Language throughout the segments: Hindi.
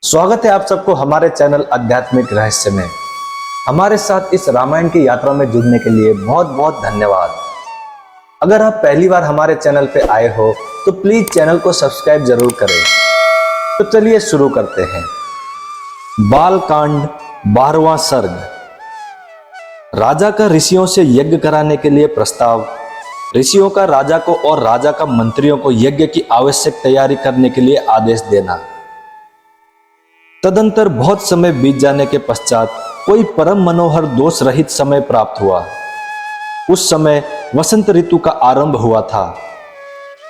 स्वागत है आप सबको हमारे चैनल आध्यात्मिक रहस्य में। हमारे साथ इस रामायण की यात्रा में जुड़ने के लिए बहुत बहुत धन्यवाद। अगर आप पहली बार हमारे चैनल पे आए हो तो प्लीज चैनल को सब्सक्राइब जरूर करें। तो चलिए शुरू करते हैं। बालकांड 12वां सर्ग। राजा का ऋषियों से यज्ञ कराने के लिए प्रस्ताव। ऋषियों का राजा को और राजा का मंत्रियों को यज्ञ की आवश्यक तैयारी करने के लिए आदेश देना। तदंतर बहुत समय बीत जाने के पश्चात कोई परम मनोहर दोष रहित समय प्राप्त हुआ। उस समय वसंत ऋतु का आरंभ हुआ था।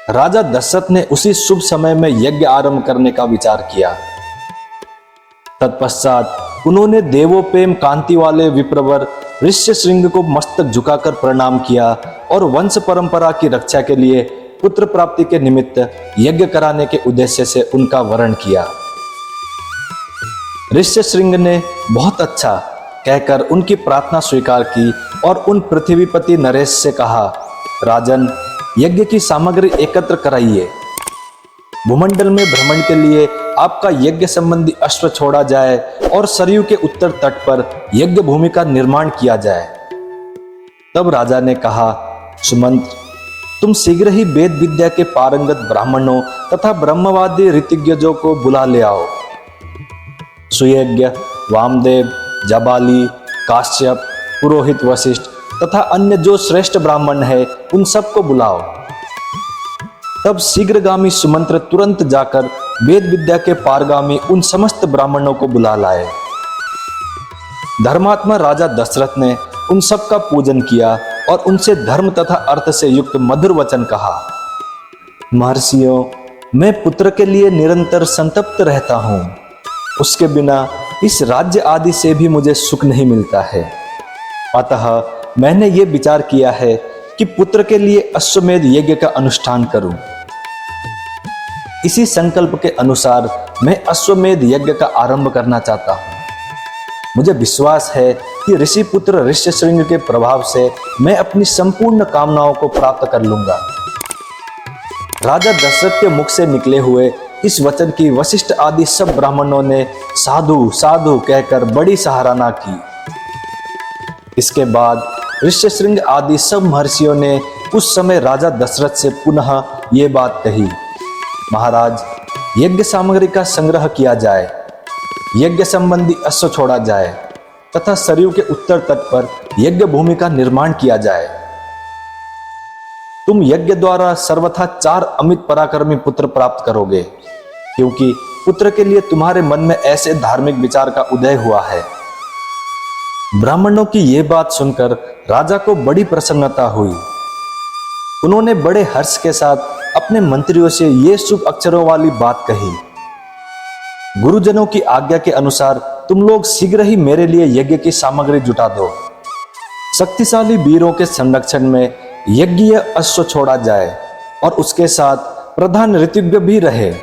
राजा दशरथ ने उसी शुभ समय में यज्ञ आरंभ करने का विचार किया। तत्पश्चात उन्होंने देवोपेम कांति वाले विप्रवर ऋष्यशृंग को मस्तक झुकाकर प्रणाम किया और वंश परंपरा की रक्षा के लिए पुत्र प्राप्ति के निमित्त यज्ञ कराने के उद्देश्य से उनका वरण किया। ऋष्यशृंग ने बहुत अच्छा कहकर उनकी प्रार्थना स्वीकार की और उन पृथ्वीपति नरेश से कहा, राजन, यज्ञ की सामग्री एकत्र कराइए। भूमंडल में भ्रमण के लिए आपका यज्ञ संबंधी अश्व छोड़ा जाए और सरयू के उत्तर तट पर यज्ञ भूमि का निर्माण किया जाए। तब राजा ने कहा, सुमंत्र, तुम शीघ्र ही वेद विद्या के पारंगत ब्राह्मणों तथा ब्रह्मवादी ऋतिज्ञों को बुला ले आओ। सुयज्ञ, वामदेव, जबाली, काश्यप, पुरोहित वशिष्ठ तथा अन्य जो श्रेष्ठ ब्राह्मण है उन सबको बुलाओ। तब शीघ्रगामी सुमंत्र तुरंत जाकर वेद विद्या के पारगामी उन समस्त ब्राह्मणों को बुला लाए। धर्मात्मा राजा दशरथ ने उन सब का पूजन किया और उनसे धर्म तथा अर्थ से युक्त मधुर वचन कहा। महर्षियों, मैं पुत्र के लिए निरंतर संतप्त रहता हूं। उसके बिना इस राज्य आदि से भी मुझे सुख नहीं मिलता है। अतः मैंने ये विचार किया है कि पुत्र के लिए अश्वमेध यज्ञ का अनुष्ठान करूं। इसी संकल्प के अनुसार मैं अश्वमेध यज्ञ का आरंभ करना चाहता हूं। मुझे विश्वास है कि ऋषि पुत्र ऋष्यशृंग के प्रभाव से मैं अपनी संपूर्ण कामनाओं को प्राप्त कर लूंगा। राजा दशरथ के मुख से निकले हुए इस वचन की वशिष्ठ आदि सब ब्राह्मणों ने साधु साधु कहकर बड़ी सराहना की। इसके बाद ऋष्यशृंग आदि सब महर्षियों ने उस समय राजा दशरथ से पुनः ये बात कही, महाराज, यज्ञ सामग्री का संग्रह किया जाए, यज्ञ संबंधी अश्व छोड़ा जाए तथा सरयू के उत्तर तट पर यज्ञ भूमि का निर्माण किया जाए। तुम यज्ञ द्वारा सर्वथा 4 अमित पराक्रमी पुत्र प्राप्त करोगे, क्योंकि पुत्र के लिए तुम्हारे मन में ऐसे धार्मिक विचार का उदय हुआ है। ब्राह्मणों की यह बात सुनकर राजा को बड़ी प्रसन्नता हुई। उन्होंने बड़े हर्ष के साथ अपने मंत्रियों से ये शुभ अक्षरों वाली बात कही, गुरुजनों की आज्ञा के अनुसार तुम लोग शीघ्र ही मेरे लिए यज्ञ की सामग्री जुटा दो। शक्तिशाली वीरों के संरक्षण में यज्ञीय अश्व छोड़ा जाए और उसके साथ प्रधान ऋतिज्ञ भी रहे।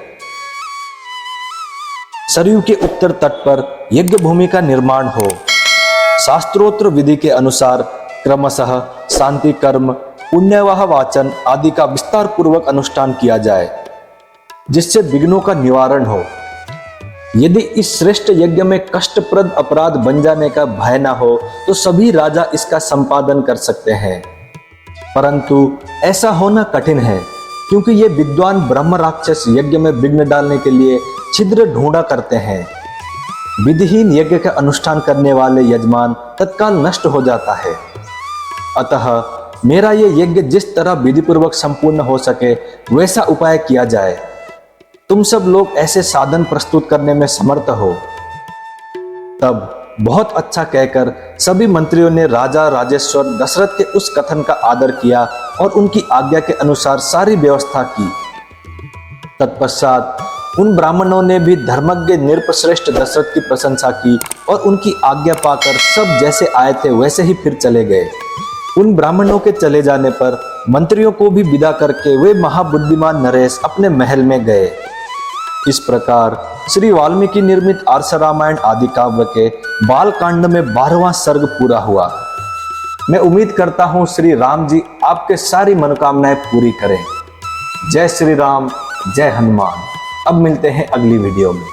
सरयू के उत्तर तट पर यज्ञ भूमि का निर्माण हो। शास्त्रोक्त विधि के अनुसार क्रमशः शांति कर्म, पुण्यवाह वाचन आदि का विस्तार पूर्वक अनुष्ठान किया जाए, जिससे विघ्नों का निवारण हो। यदि इस श्रेष्ठ यज्ञ में कष्टप्रद अपराध बन जाने का भय न हो तो सभी राजा इसका संपादन कर सकते हैं, परंतु ऐसा होना कठिन है, क्योंकि ये विद्वान ब्रह्म राक्षस यज्ञ में विघ्न डालने के लिए छिद्र ढूंढा करते हैं। विधिहीन यज्ञ का अनुष्ठान करने वाले यजमान तत्काल नष्ट हो जाता है। अतः मेरा ये यज्ञ जिस तरह विधिपूर्वक संपूर्ण हो सके वैसा उपाय किया जाए। तुम सब लोग ऐसे साधन प्रस्तुत करने में समर्थ हो। तब बहुत अच्छा कहकर सभी मंत्रियों ने राजा राजेश्वर दशरथ के उस कथन का आदर किया और उनकी आज्ञा के अनुसार सारी व्यवस्था की। तत्पश्चात उन ब्राह्मणों ने भी धर्मज्ञ नृपश्रेष्ठ दशरथ की प्रशंसा की और उनकी आज्ञा पाकर सब जैसे आए थे वैसे ही फिर चले गए। उन ब्राह्मणों के चले जाने पर मंत्रियों को भी विदा करके वे महाबुद्धिमान नरेश अपने महल में गए। इस प्रकार श्री वाल्मीकि निर्मित आर्ष रामायण आदि काव्य के बालकांड में 12वां सर्ग पूरा हुआ। मैं उम्मीद करता हूं श्री राम जी आपके सारी मनोकामनाएं पूरी करें। जय श्री राम, जय हनुमान। अब मिलते हैं अगली वीडियो में।